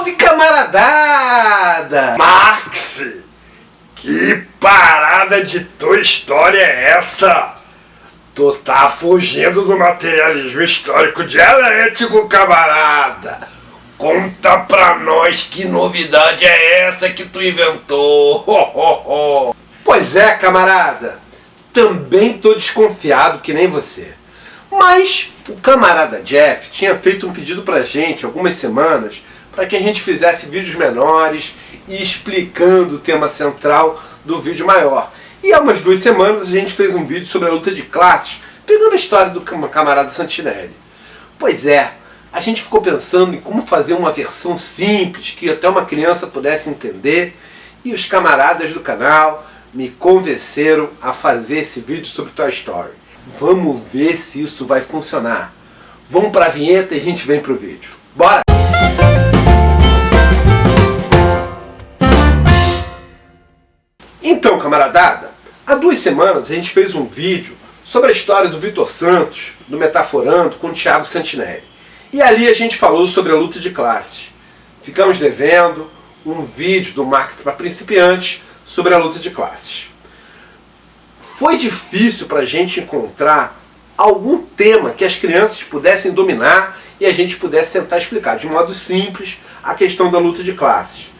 Salve, camaradada! Max, que parada de tua história é essa? Tu tá fugindo do materialismo histórico dialético, camarada. Conta pra nós que novidade é essa que tu inventou. Pois é, camarada. Também tô desconfiado que nem você. Mas o camarada Jeff tinha feito um pedido pra gente algumas semanas para que a gente fizesse vídeos menores e explicando o tema central do vídeo maior. E há umas 2 semanas a gente fez um vídeo sobre a luta de classes, pegando a história do camarada Santinelli. Pois é, a gente ficou pensando em como fazer uma versão simples, que até uma criança pudesse entender, e os camaradas do canal me convenceram a fazer esse vídeo sobre Toy Story. Vamos ver se isso vai funcionar. Vamos para a vinheta e a gente vem pro vídeo. Bora! Então, camaradada, há 2 semanas a gente fez um vídeo sobre a história do Vitor Santos, do Metaforando, com o Thiago Santinelli. E ali a gente falou sobre a luta de classes. Ficamos devendo um vídeo do Marketing para Principiantes sobre a luta de classes. Foi difícil para a gente encontrar algum tema que as crianças pudessem dominar e a gente pudesse tentar explicar de modo simples a questão da luta de classes.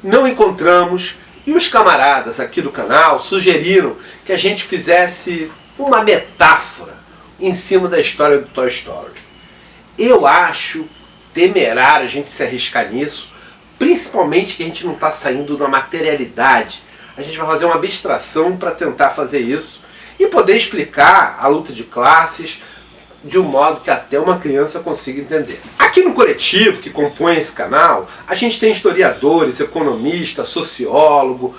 Não encontramos e os camaradas aqui do canal sugeriram que a gente fizesse uma metáfora em cima da história do Toy Story. Eu acho temerário a gente se arriscar nisso, principalmente que a gente não está saindo da materialidade. A gente vai fazer uma abstração para tentar fazer isso e poder explicar a luta de classes de um modo que até uma criança consiga entender. Aqui no coletivo que compõe esse canal, a gente tem historiadores, economistas, sociólogo,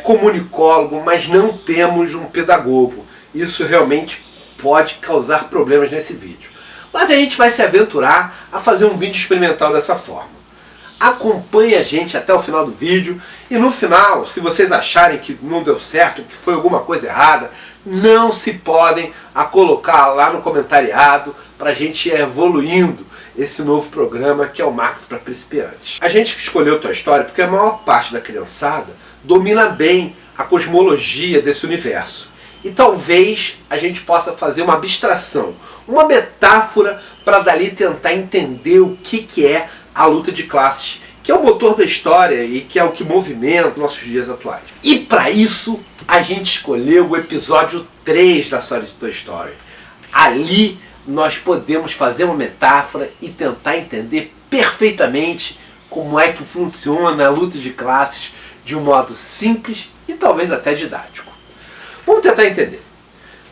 comunicólogo, mas não temos um pedagogo. Isso realmente pode causar problemas nesse vídeo. Mas a gente vai se aventurar a fazer um vídeo experimental dessa forma. Acompanhe a gente até o final do vídeo e no final, se vocês acharem que não deu certo, que foi alguma coisa errada, não se podem a colocar lá no comentariado para a gente ir evoluindo esse novo programa que é o Marketing para Principiantes. A gente escolheu Toy Story porque a maior parte da criançada domina bem a cosmologia desse universo. E talvez a gente possa fazer uma abstração, uma metáfora para dali tentar entender o que é a luta de classes, que é o motor da história e que é o que movimenta nossos dias atuais. E para isso, a gente escolheu o episódio 3 da série de Toy Story. Ali nós podemos fazer uma metáfora e tentar entender perfeitamente como é que funciona a luta de classes de um modo simples e talvez até didático. Vamos tentar entender.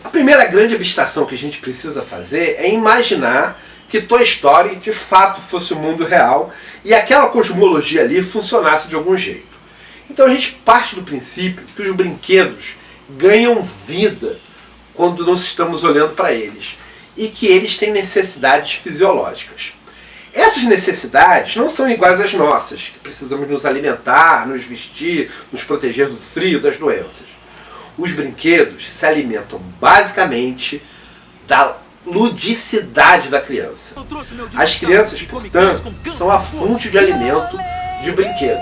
A primeira grande abstração que a gente precisa fazer é imaginar que Toy Story de fato fosse o mundo real e aquela cosmologia ali funcionasse de algum jeito. Então a gente parte do princípio que os brinquedos ganham vida quando nós estamos olhando para eles e que eles têm necessidades fisiológicas. Essas necessidades não são iguais às nossas, que precisamos nos alimentar, nos vestir, nos proteger do frio, das doenças. Os brinquedos se alimentam basicamente da ludicidade da criança. As crianças, portanto, são a fonte de alimento de brinquedos.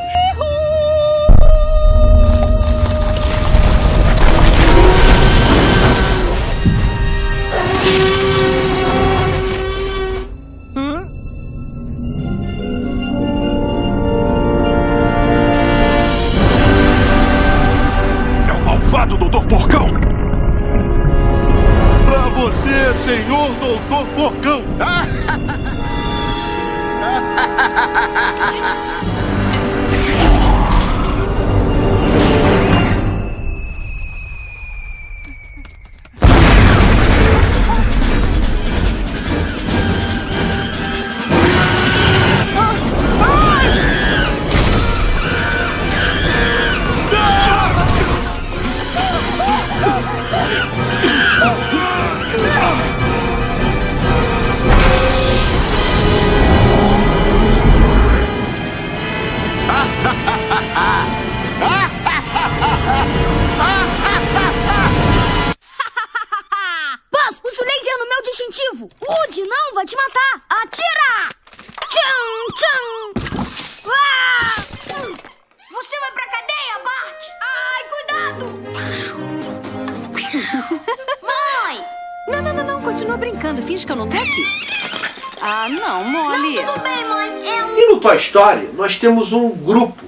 É o malvado Doutor Porcão! Pra você, senhor Doutor Porcão! Buzz, usa o laser no meu distintivo. Woody, não, vai te matar. Atira! Tcham, tcham. Continua brincando, finge que eu não tô aqui. Ah, não, Molly. Tudo bem, mãe. E no Toy Story, nós temos um grupo,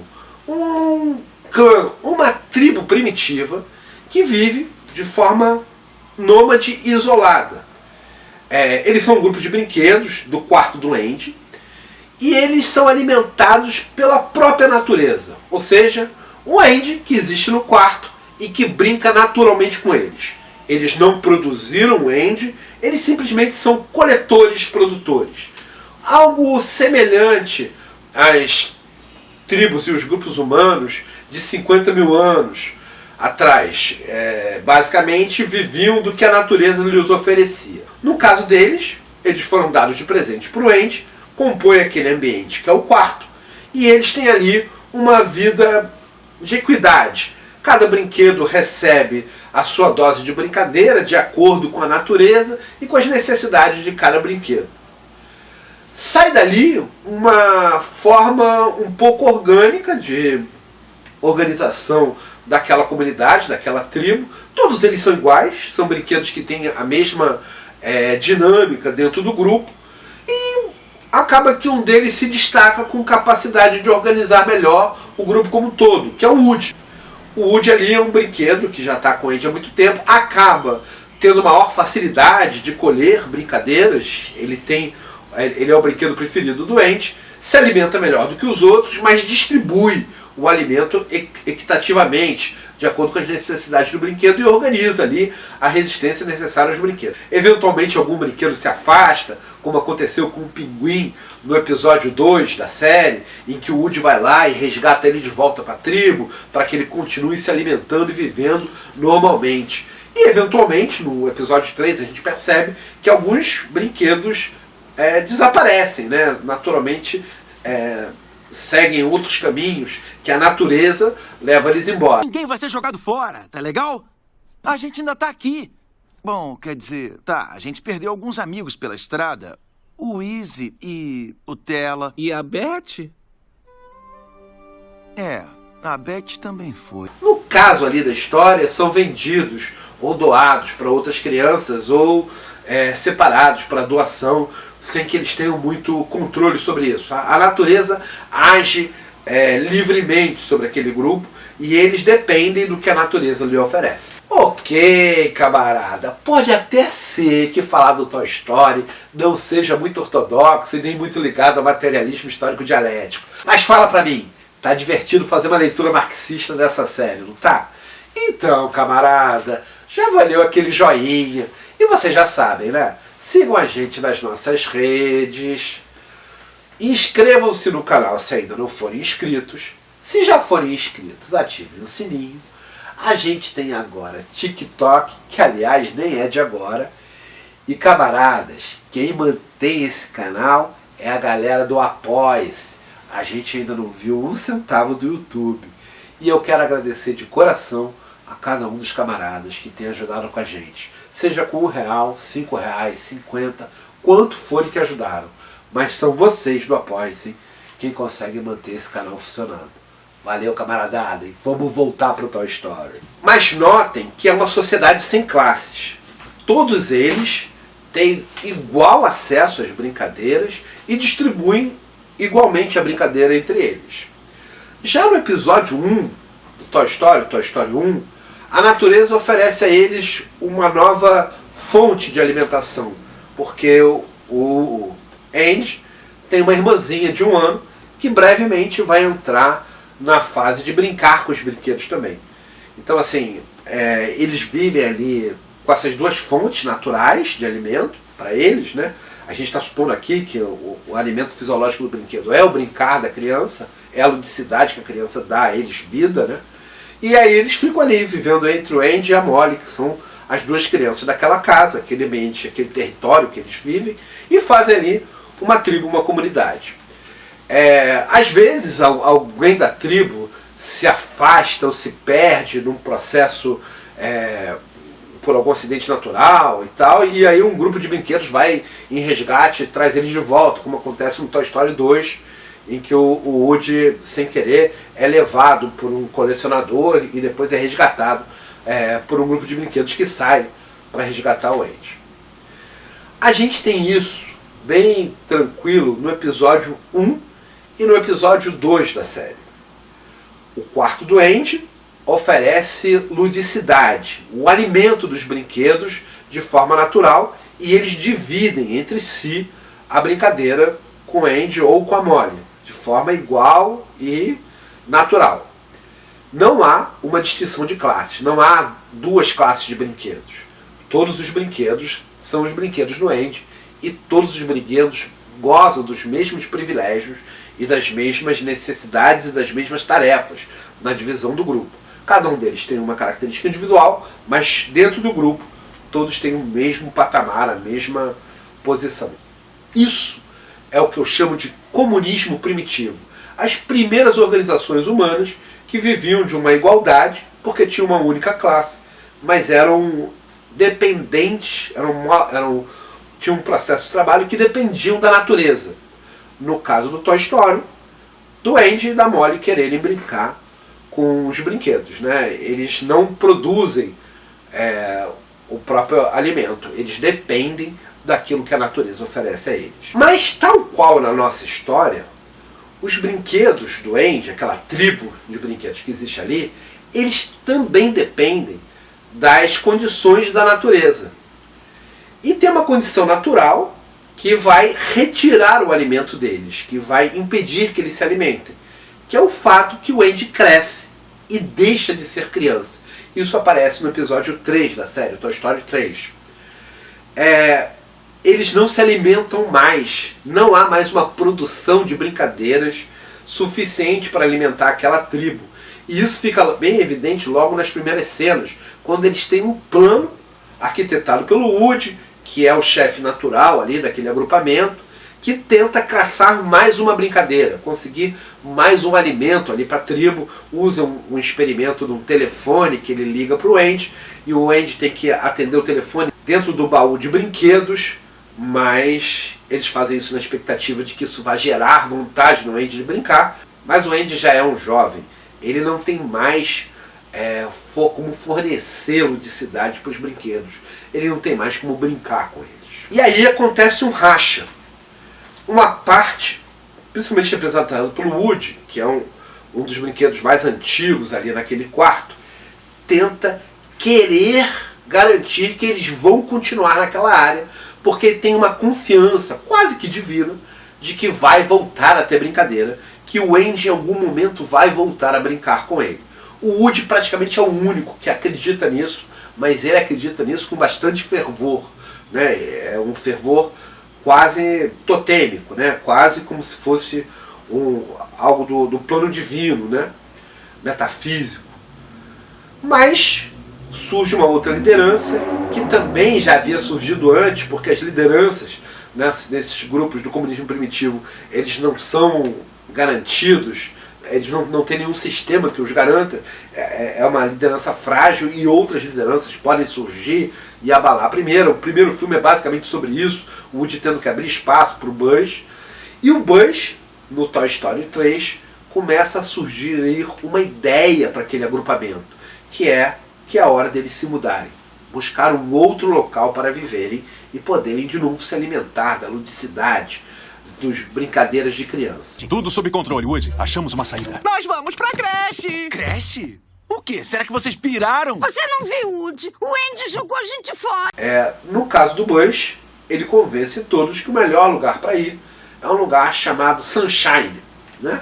um clã, uma tribo primitiva que vive de forma nômade e isolada. Eles são um grupo de brinquedos do quarto do Andy e eles são alimentados pela própria natureza. Ou seja, o Andy que existe no quarto e que brinca naturalmente com eles. Eles não produziram o Andy, eles simplesmente são coletores-produtores. Algo semelhante às tribos e os grupos humanos de 50 mil anos atrás. Basicamente viviam do que a natureza lhes oferecia. No caso deles, eles foram dados de presente para o Andy, compõe aquele ambiente que é o quarto, e eles têm ali uma vida de equidade. Cada brinquedo recebe a sua dose de brincadeira de acordo com a natureza e com as necessidades de cada brinquedo. Sai dali uma forma um pouco orgânica de organização daquela comunidade, daquela tribo. Todos eles são iguais, são brinquedos que têm a mesma dinâmica dentro do grupo, e acaba que um deles se destaca com capacidade de organizar melhor o grupo como um todo, que é o Woody. O Woody ali é um brinquedo que já está com ele há muito tempo, acaba tendo maior facilidade de colher brincadeiras, ele é o brinquedo preferido do Andy, se alimenta melhor do que os outros, mas distribui o alimento equitativamente, de acordo com as necessidades do brinquedo, e organiza ali a resistência necessária aos brinquedos. Eventualmente algum brinquedo se afasta, como aconteceu com o Pinguim no episódio 2 da série, em que o Woody vai lá e resgata ele de volta para a tribo, para que ele continue se alimentando e vivendo normalmente. E eventualmente no episódio 3 a gente percebe que alguns brinquedos desaparecem, né? Naturalmente seguem outros caminhos que a natureza leva eles embora. Ninguém vai ser jogado fora, tá legal? A gente ainda tá aqui. Bom, quer dizer, a gente perdeu alguns amigos pela estrada. O Easy e o Tela. E a Beth? A Beth também foi. No caso ali da história, são vendidos ou doados para outras crianças ou separados para doação, sem que eles tenham muito controle sobre isso. A natureza age livremente sobre aquele grupo e eles dependem do que a natureza lhe oferece. Ok, camarada, pode até ser que falar do Toy Story não seja muito ortodoxo e nem muito ligado ao materialismo histórico dialético. Mas fala pra mim, tá divertido fazer uma leitura marxista dessa série, não tá? Então, camarada, já valeu aquele joinha. E vocês já sabem, né? Sigam a gente nas nossas redes. Inscrevam-se no canal se ainda não forem inscritos. Se já forem inscritos, ativem o sininho. A gente tem agora TikTok, que aliás nem é de agora. E camaradas, quem mantém esse canal é a galera do Apoia-se. A gente ainda não viu 1 centavo do YouTube. E eu quero agradecer de coração a cada um dos camaradas que tem ajudado com a gente. Seja com R$1, R$5, 50, quanto forem que ajudaram. Mas são vocês do Apoia-se quem consegue manter esse canal funcionando. Valeu, camaradada, e vamos voltar para o Toy Story. Mas notem que é uma sociedade sem classes. Todos eles têm igual acesso às brincadeiras e distribuem igualmente a brincadeira entre eles. Já no episódio 1 do Toy Story 1, a natureza oferece a eles uma nova fonte de alimentação, porque o Andy tem uma irmãzinha de 1 ano que brevemente vai entrar na fase de brincar com os brinquedos também. Então assim, eles vivem ali com essas duas fontes naturais de alimento para eles, né? A gente está supondo aqui que o alimento fisiológico do brinquedo é o brincar da criança, é a ludicidade que a criança dá a eles vida, né? E aí eles ficam ali vivendo entre o Andy e a Molly, que são as duas crianças daquela casa, aquele ambiente, aquele território que eles vivem, e fazem ali uma tribo, uma comunidade. Às vezes alguém da tribo se afasta ou se perde num processo por algum acidente natural e tal, e aí um grupo de brinquedos vai em resgate e traz eles de volta, como acontece no Toy Story 2, em que o Woody, sem querer, é levado por um colecionador e depois é resgatado por um grupo de brinquedos que sai para resgatar o Andy. A gente tem isso bem tranquilo no episódio 1 e no episódio 2 da série. O quarto duende oferece ludicidade, o alimento dos brinquedos de forma natural, e eles dividem entre si a brincadeira com o Andy ou com a Molly, de forma igual e natural. Não há uma distinção de classes, não há duas classes de brinquedos. Todos os brinquedos são os brinquedos do Andy e todos os brinquedos gozam dos mesmos privilégios e das mesmas necessidades e das mesmas tarefas na divisão do grupo. Cada um deles tem uma característica individual, mas dentro do grupo todos têm o mesmo patamar, a mesma posição. Isso é o que eu chamo de comunismo primitivo. As primeiras organizações humanas que viviam de uma igualdade porque tinham uma única classe, mas eram dependentes, tinham um processo de trabalho que dependiam da natureza. No caso do Toy Story, do Andy e da Molly quererem brincar com os brinquedos, né? Eles não produzem o próprio alimento, eles dependem daquilo que a natureza oferece a eles. Mas tal qual na nossa história, os brinquedos do Andy, aquela tribo de brinquedos que existe ali, eles também dependem das condições da natureza. E tem uma condição natural que vai retirar o alimento deles, que vai impedir que eles se alimentem, que é o fato que o Andy cresce e deixa de ser criança. Isso aparece no episódio 3 da série, Toy Story 3. Eles não se alimentam mais, não há mais uma produção de brincadeiras suficiente para alimentar aquela tribo. E isso fica bem evidente logo nas primeiras cenas, quando eles têm um plano arquitetado pelo Woody, que é o chefe natural ali daquele agrupamento, que tenta caçar mais uma brincadeira, conseguir mais um alimento ali para a tribo. Usa um experimento de um telefone que ele liga para o Andy, e o Andy tem que atender o telefone dentro do baú de brinquedos, mas eles fazem isso na expectativa de que isso vai gerar vontade no Andy de brincar. Mas o Andy já é um jovem, ele não tem mais como fornecer ludicidade para os brinquedos, ele não tem mais como brincar com eles. E aí acontece um racha. Uma parte, principalmente representada pelo Woody, que é um dos brinquedos mais antigos ali naquele quarto, tenta querer garantir que eles vão continuar naquela área, porque ele tem uma confiança quase que divina de que vai voltar a ter brincadeira, que o Andy em algum momento vai voltar a brincar com ele. O Woody praticamente é o único que acredita nisso, mas ele acredita nisso com bastante fervor, né? É um fervor quase totêmico, né? Quase como se fosse algo do plano divino, né? Metafísico. Mas surge uma outra liderança que também já havia surgido antes, porque as lideranças nesses grupos do comunismo primitivo, eles não são garantidos, eles não têm nenhum sistema que os garanta, é uma liderança frágil, e outras lideranças podem surgir e abalar. O primeiro filme é basicamente sobre isso, o Woody tendo que abrir espaço para o Buzz, e o Buzz, no Toy Story 3, começa a surgir uma ideia para aquele agrupamento, que é a hora deles se mudarem, buscar um outro local para viverem e poderem de novo se alimentar da ludicidade, dos brincadeiras de criança. Tudo sob controle, Woody. Achamos uma saída. Nós vamos pra creche! Creche? O quê? Será que vocês piraram? Você não viu, Woody? O Andy jogou a gente fora. No caso do Buzz, ele convence todos que o melhor lugar para ir é um lugar chamado Sunshine, né?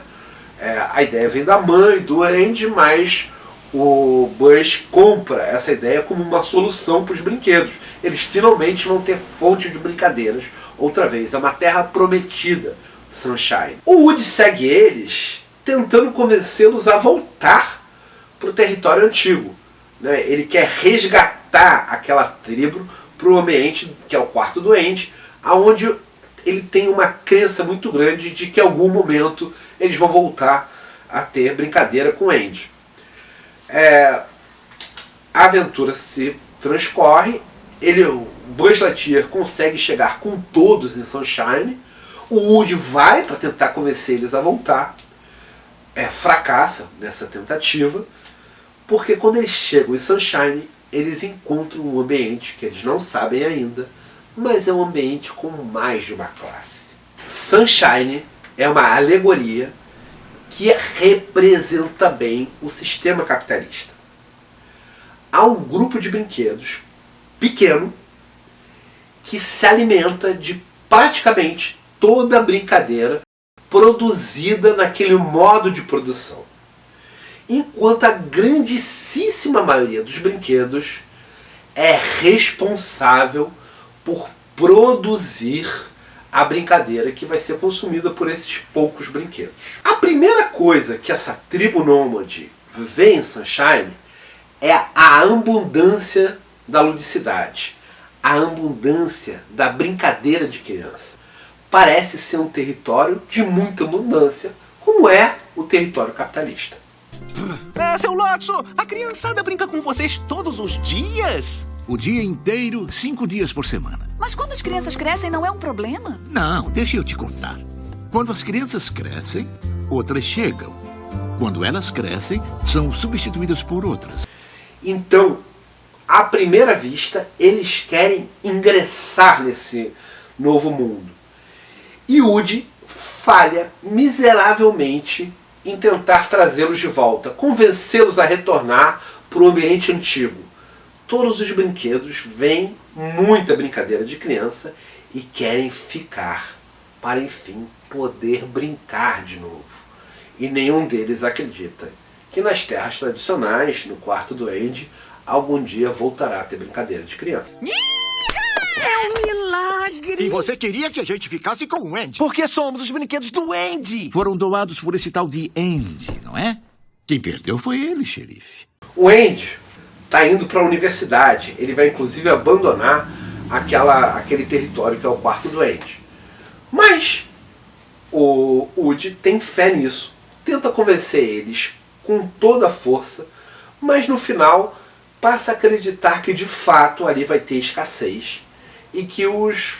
A ideia vem da mãe do Andy, mas o Buzz compra essa ideia como uma solução para os brinquedos. Eles finalmente vão ter fonte de brincadeiras outra vez. É uma terra prometida, Sunshine. O Woody segue eles, tentando convencê-los a voltar para o território antigo, né? Ele quer resgatar aquela tribo para o ambiente que é o quarto do Andy, onde ele tem uma crença muito grande de que em algum momento eles vão voltar a ter brincadeira com o Andy. A aventura se transcorre, o Buzz Lightyear consegue chegar com todos em Sunshine, o Woody vai para tentar convencer eles a voltar, fracassa nessa tentativa, porque quando eles chegam em Sunshine, eles encontram um ambiente que eles não sabem ainda, mas é um ambiente com mais de uma classe. Sunshine é uma alegoria que representa bem o sistema capitalista. Há um grupo de brinquedos pequeno que se alimenta de praticamente toda a brincadeira produzida naquele modo de produção. Enquanto a grandíssima maioria dos brinquedos é responsável por produzir a brincadeira que vai ser consumida por esses poucos brinquedos. A primeira coisa que essa tribo nômade vê em Sunshine é a abundância da ludicidade, a abundância da brincadeira de criança. Parece ser um território de muita abundância, como é o território capitalista. Seu Lotso, a criançada brinca com vocês todos os dias? O dia inteiro, 5 dias por semana. Mas quando as crianças crescem, não é um problema? Não, deixa eu te contar. Quando as crianças crescem, outras chegam. Quando elas crescem, são substituídas por outras. Então, à primeira vista, eles querem ingressar nesse novo mundo. E Woody falha miseravelmente em tentar trazê-los de volta, convencê-los a retornar para o ambiente antigo. Todos os brinquedos veem muita brincadeira de criança e querem ficar para, enfim, poder brincar de novo. E nenhum deles acredita que nas terras tradicionais, no quarto do Andy, algum dia voltará a ter brincadeira de criança. É um milagre! E você queria que a gente ficasse com o Andy? Porque somos os brinquedos do Andy! Foram doados por esse tal de Andy, não é? Quem perdeu foi ele, xerife. O Andy está indo para a universidade. Ele vai inclusive abandonar aquele território que é o quarto do Andy. Mas o Woody tem fé nisso. Tenta convencer eles com toda a força, mas no final passa a acreditar que de fato ali vai ter escassez e que os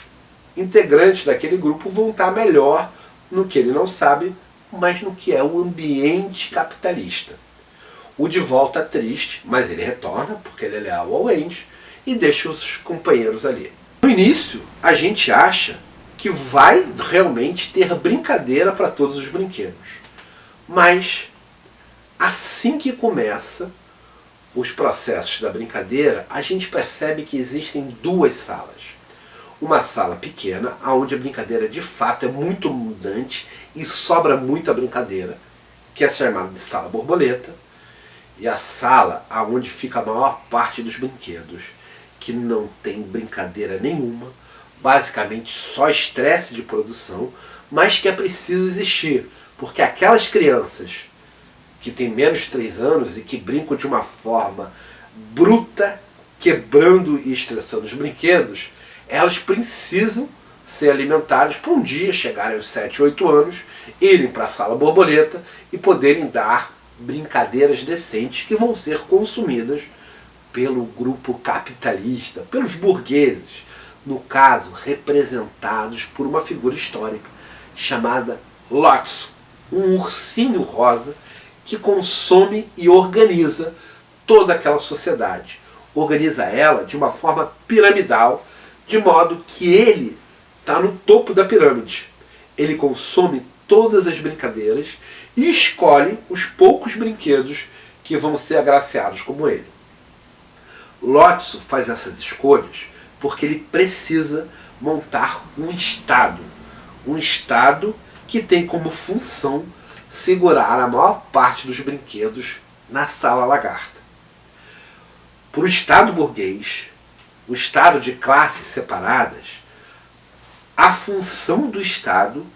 integrantes daquele grupo vão estar melhor no que ele não sabe, mas no que é o ambiente capitalista. O de volta triste, mas ele retorna porque ele é leal ao Andy e deixa os companheiros ali. No início, a gente acha que vai realmente ter brincadeira para todos os brinquedos. Mas assim que começa os processos da brincadeira, a gente percebe que existem duas salas. Uma sala pequena, onde a brincadeira de fato é muito abundante e sobra muita brincadeira, que é chamada de sala borboleta, e a sala onde fica a maior parte dos brinquedos, que não tem brincadeira nenhuma, basicamente só estresse de produção, mas que é preciso existir, porque aquelas crianças que têm menos de 3 anos e que brincam de uma forma bruta, quebrando e estressando os brinquedos, elas precisam ser alimentadas para um dia chegarem aos 7, 8 anos, irem para a sala borboleta e poderem dar brincadeiras decentes que vão ser consumidas pelo grupo capitalista, pelos burgueses, no caso representados por uma figura histórica chamada Lotso, um ursinho rosa que consome e organiza toda aquela sociedade. Organiza ela de uma forma piramidal, de modo que ele está no topo da pirâmide. Ele consome todas as brincadeiras e escolhe os poucos brinquedos que vão ser agraciados como ele. Lotso faz essas escolhas porque ele precisa montar um Estado que tem como função segurar a maior parte dos brinquedos na sala lagarta. Para o Estado burguês, o Estado de classes separadas, a função do Estado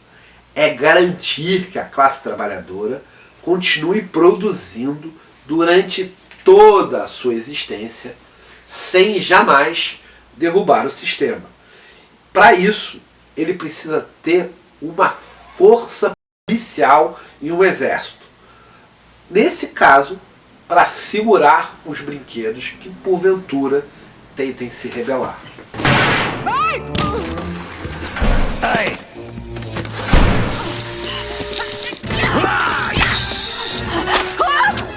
é garantir que a classe trabalhadora continue produzindo durante toda a sua existência, sem jamais derrubar o sistema. Para isso, ele precisa ter uma força policial e um exército. Nesse caso, para segurar os brinquedos que, porventura, tentem se rebelar. Ai! Ai!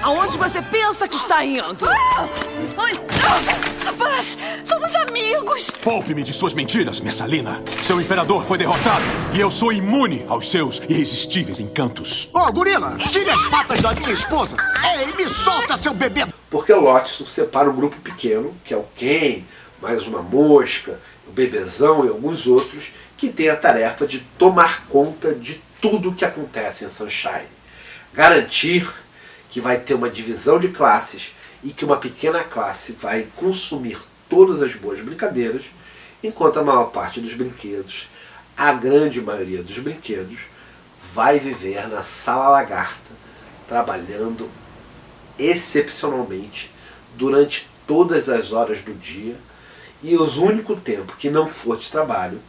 Aonde você pensa que está indo? Buzz, somos amigos. Poupe-me de suas mentiras, Messalina. Seu imperador foi derrotado e eu sou imune aos seus irresistíveis encantos. Ô, gorila, tire as patas da minha esposa. Ei, me solta, seu bebê. Porque o Lotso separa um grupo pequeno, que é o Ken, mais uma mosca, o Bebezão e alguns outros, que tem a tarefa de tomar conta de tudo o que acontece em Sunshine. Garantir que vai ter uma divisão de classes e que uma pequena classe vai consumir todas as boas brincadeiras, enquanto a maior parte dos brinquedos, a grande maioria dos brinquedos, vai viver na Sala Lagarta, trabalhando excepcionalmente durante todas as horas do dia, e o único tempo que não for de trabalho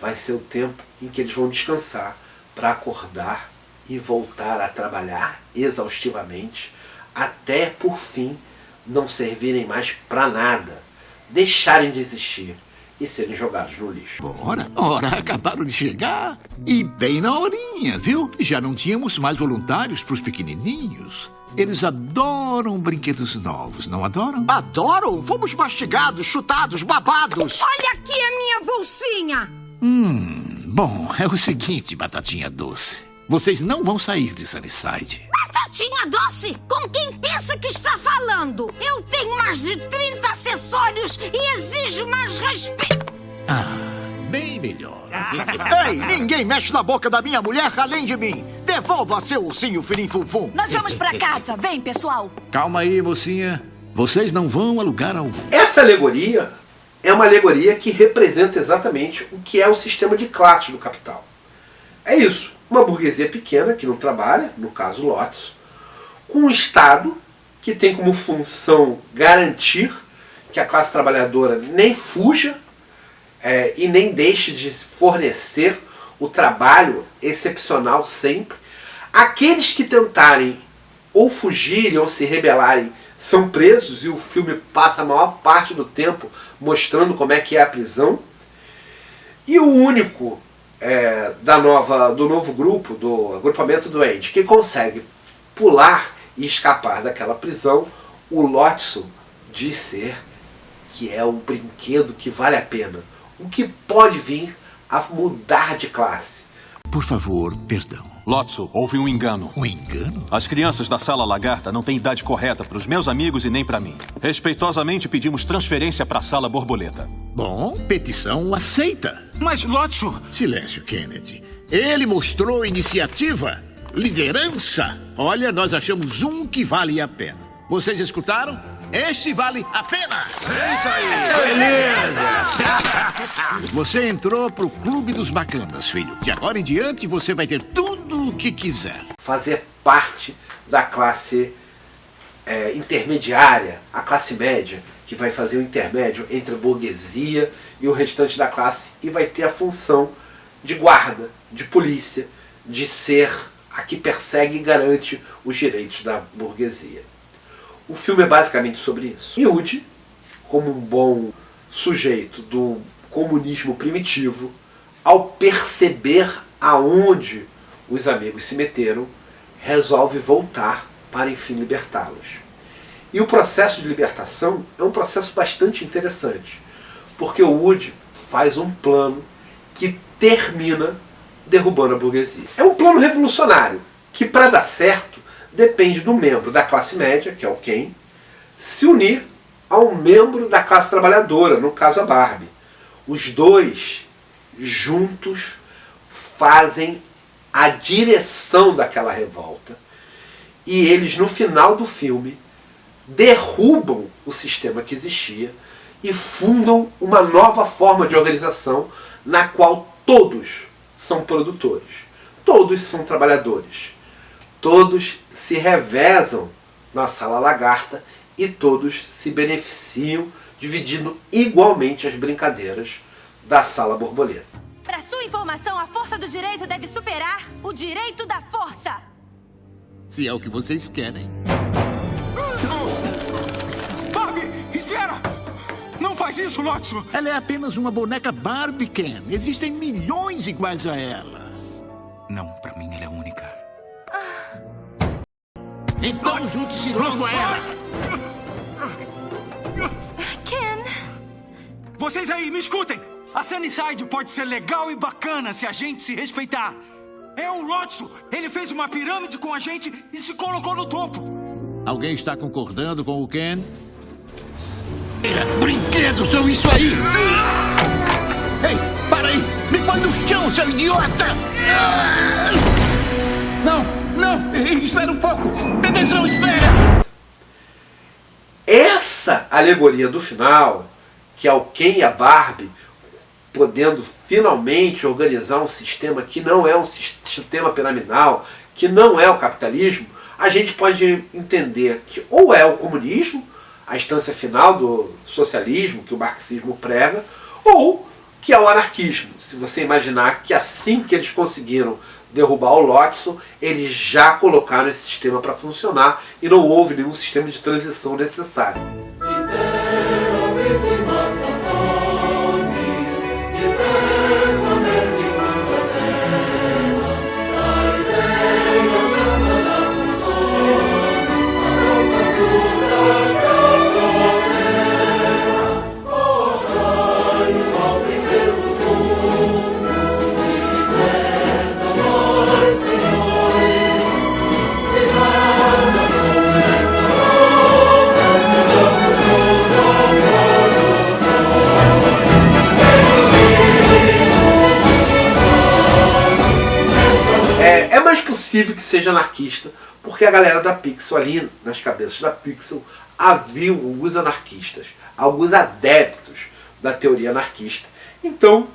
vai ser o tempo em que eles vão descansar para acordar e voltar a trabalhar exaustivamente até, por fim, não servirem mais para nada, deixarem de existir e serem jogados no lixo. Ora, acabaram de chegar. E bem na horinha, viu? Já não tínhamos mais voluntários para os pequenininhos. Eles adoram brinquedos novos, não adoram? Adoram? Fomos mastigados, chutados, babados. Olha aqui a minha bolsinha. Bom, é o seguinte, batatinha doce. Vocês não vão sair de Sunnyside. Batatinha doce? Com quem pensa que está falando? Eu tenho mais de 30 acessórios e exijo mais respeito. Bem melhor. Ei, ninguém mexe na boca da minha mulher além de mim. Devolva seu ursinho firim-fum-fum. Nós vamos pra casa. Vem, pessoal. Calma aí, mocinha. Vocês não vão a lugar algum. Essa alegoria é uma alegoria que representa exatamente o que é o sistema de classes do capital. É isso. Uma burguesia pequena que não trabalha, no caso Lotso, com um Estado que tem como função garantir que a classe trabalhadora nem fuja e nem deixe de fornecer o trabalho excepcional sempre. Aqueles que tentarem ou fugirem ou se rebelarem são presos, e o filme passa a maior parte do tempo mostrando como é que é a prisão. E o único do novo grupo, do agrupamento do Andy, que consegue pular e escapar daquela prisão, o Lotso diz ser que é um brinquedo que vale a pena, o que pode vir a mudar de classe. Por favor, perdão. Lotso, houve um engano. Um engano? As crianças da Sala Lagarta não têm idade correta para os meus amigos e nem para mim. Respeitosamente pedimos transferência para a Sala Borboleta. Bom, petição aceita. Mas, Lotso... Silêncio, Kennedy. Ele mostrou iniciativa, liderança. Olha, nós achamos um que vale a pena. Vocês escutaram? Este vale a pena. É isso aí. Beleza. Você entrou pro Clube dos Bacanas, filho. De agora em diante, você vai ter tudo o que quiser. Fazer parte da classe intermediária, a classe média, que vai fazer o intermédio entre a burguesia e o restante da classe, e vai ter a função de guarda, de polícia, de ser a que persegue e garante os direitos da burguesia. O filme é basicamente sobre isso. E Woody, como um bom sujeito do comunismo primitivo, ao perceber aonde os amigos se meteram, resolve voltar para enfim libertá-los. E o processo de libertação é um processo bastante interessante, porque o Woody faz um plano que termina derrubando a burguesia. É um plano revolucionário, que para dar certo depende do membro da classe média, que é o Ken, se unir ao membro da classe trabalhadora, no caso a Barbie. Os dois juntos fazem a direção daquela revolta, e eles no final do filme derrubam o sistema que existia e fundam uma nova forma de organização na qual todos são produtores, todos são trabalhadores, todos se revezam na Sala Lagarta e todos se beneficiam, dividindo igualmente as brincadeiras da Sala Borboleta. Para sua informação, a força do direito deve superar o direito da força. Se é o que vocês querem. Barbie, espera! Não faz isso, Lotso! Ela é apenas uma boneca Barbie, Ken. Existem milhões iguais a ela. Não, pra mim ela é única. Então junte-se logo a ela. Ken... Vocês aí, me escutem! A Sunnyside pode ser legal e bacana se a gente se respeitar. É o Lotso! Ele fez uma pirâmide com a gente e se colocou no topo. Alguém está concordando com o Ken? Brinquedos são isso aí! Ei, para aí! Me põe no chão, seu idiota! Não, não! Espera um pouco! Bebezão, espera! Essa alegoria do final, que é o Ken e a Barbie podendo finalmente organizar um sistema que não é um sistema piramidal, que não é o capitalismo, a gente pode entender que ou é o comunismo, a instância final do socialismo que o marxismo prega, ou que é o anarquismo. Se você imaginar que assim que eles conseguiram derrubar o Lotso, eles já colocaram esse sistema para funcionar e não houve nenhum sistema de transição necessário. Possível que seja anarquista, porque a galera da Pixel, ali nas cabeças da Pixel, havia alguns anarquistas, alguns adeptos da teoria anarquista. Então,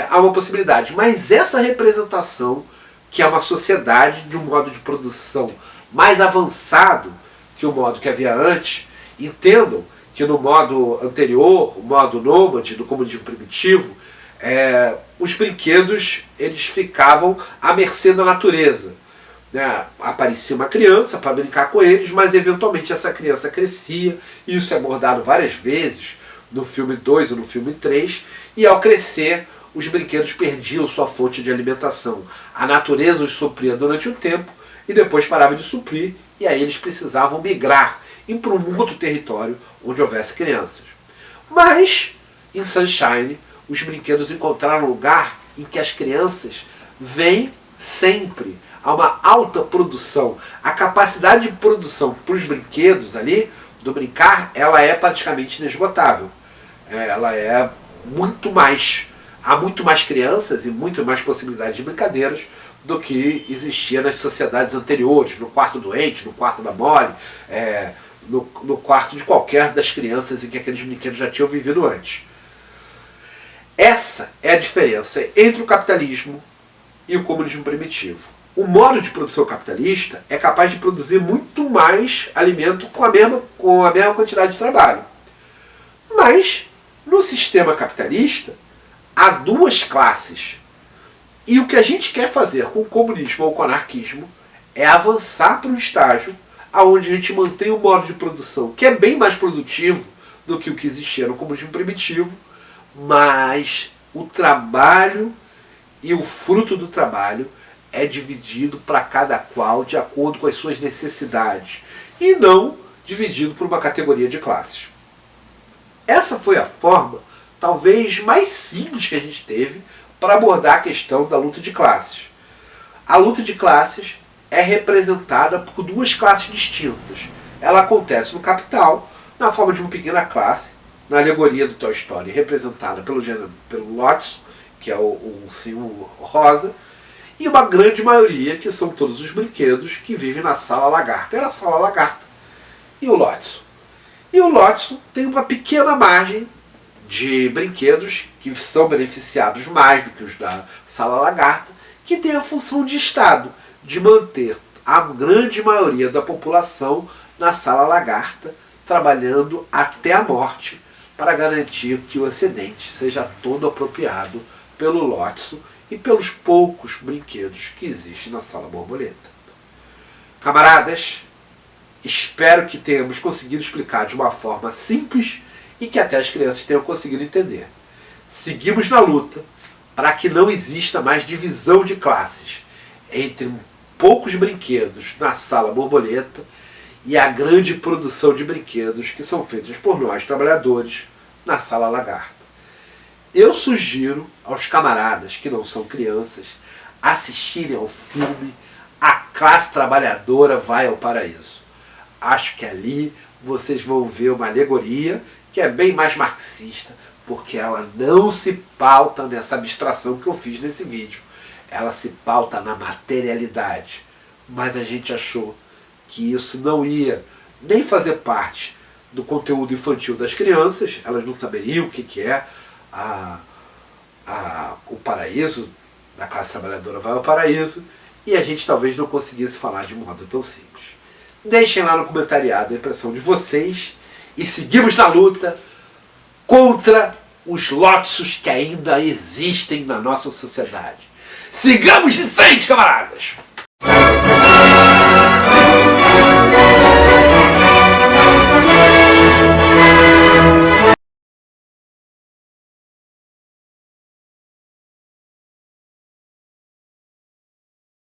há uma possibilidade. Mas essa representação, que é uma sociedade de um modo de produção mais avançado que o modo que havia antes, entendam que no modo anterior, o modo nômade do comunismo primitivo, os brinquedos eles ficavam à mercê da natureza. Aparecia uma criança para brincar com eles, mas eventualmente essa criança crescia, e isso é abordado várias vezes no filme 2 ou no filme 3, e ao crescer os brinquedos perdiam sua fonte de alimentação. A natureza os supria durante um tempo e depois parava de suprir, e aí eles precisavam migrar para um outro território onde houvesse crianças. Mas em Sunshine os brinquedos encontraram um lugar em que as crianças vêm sempre. Há uma alta produção. A capacidade de produção para os brinquedos ali, do brincar, ela é praticamente inesgotável. Ela é muito mais. Há muito mais crianças e muito mais possibilidades de brincadeiras do que existia nas sociedades anteriores, no quarto doente, no quarto da Molly, no quarto de qualquer das crianças em que aqueles brinquedos já tinham vivido antes. Essa é a diferença entre o capitalismo e o comunismo primitivo. O modo de produção capitalista é capaz de produzir muito mais alimento com a mesma quantidade de trabalho. Mas, no sistema capitalista, há duas classes. E o que a gente quer fazer com o comunismo ou com o anarquismo é avançar para um estágio onde a gente mantém um modo de produção que é bem mais produtivo do que o que existia no comunismo primitivo, mas o trabalho e o fruto do trabalho é dividido para cada qual de acordo com as suas necessidades e não dividido por uma categoria de classes. Essa foi a forma talvez mais simples que a gente teve para abordar a questão da luta de classes. A luta de classes é representada por duas classes distintas. Ela acontece no capital, na forma de uma pequena classe, na alegoria do Toy Story, representada pelo Lotso, que é o ursinho rosa, e uma grande maioria, que são todos os brinquedos que vivem na Sala Lagarta. Era a Sala Lagarta e o Lotso. E o Lotso tem uma pequena margem de brinquedos que são beneficiados mais do que os da Sala Lagarta, que tem a função de Estado, de manter a grande maioria da população na Sala Lagarta, trabalhando até a morte, para garantir que o excedente seja todo apropriado pelo Lotso e pelos poucos brinquedos que existem na Sala Borboleta. Camaradas, espero que tenhamos conseguido explicar de uma forma simples e que até as crianças tenham conseguido entender. Seguimos na luta para que não exista mais divisão de classes entre poucos brinquedos na Sala Borboleta e a grande produção de brinquedos que são feitos por nós, trabalhadores, na Sala Lagarta. eu sugiro aos camaradas que não são crianças assistirem ao filme A Classe Trabalhadora Vai ao Paraíso. Acho que ali vocês vão ver uma alegoria que é bem mais marxista, porque ela não se pauta nessa abstração que eu fiz nesse vídeo. Ela se pauta na materialidade. Mas a gente achou que isso não ia nem fazer parte do conteúdo infantil das crianças. Elas não saberiam o que é o paraíso, da classe trabalhadora vai ao paraíso, e a gente talvez não conseguisse falar de modo tão simples. Deixem lá no comentariado a impressão de vocês e seguimos na luta contra os lótios que ainda existem na nossa sociedade. Sigamos de frente, camaradas!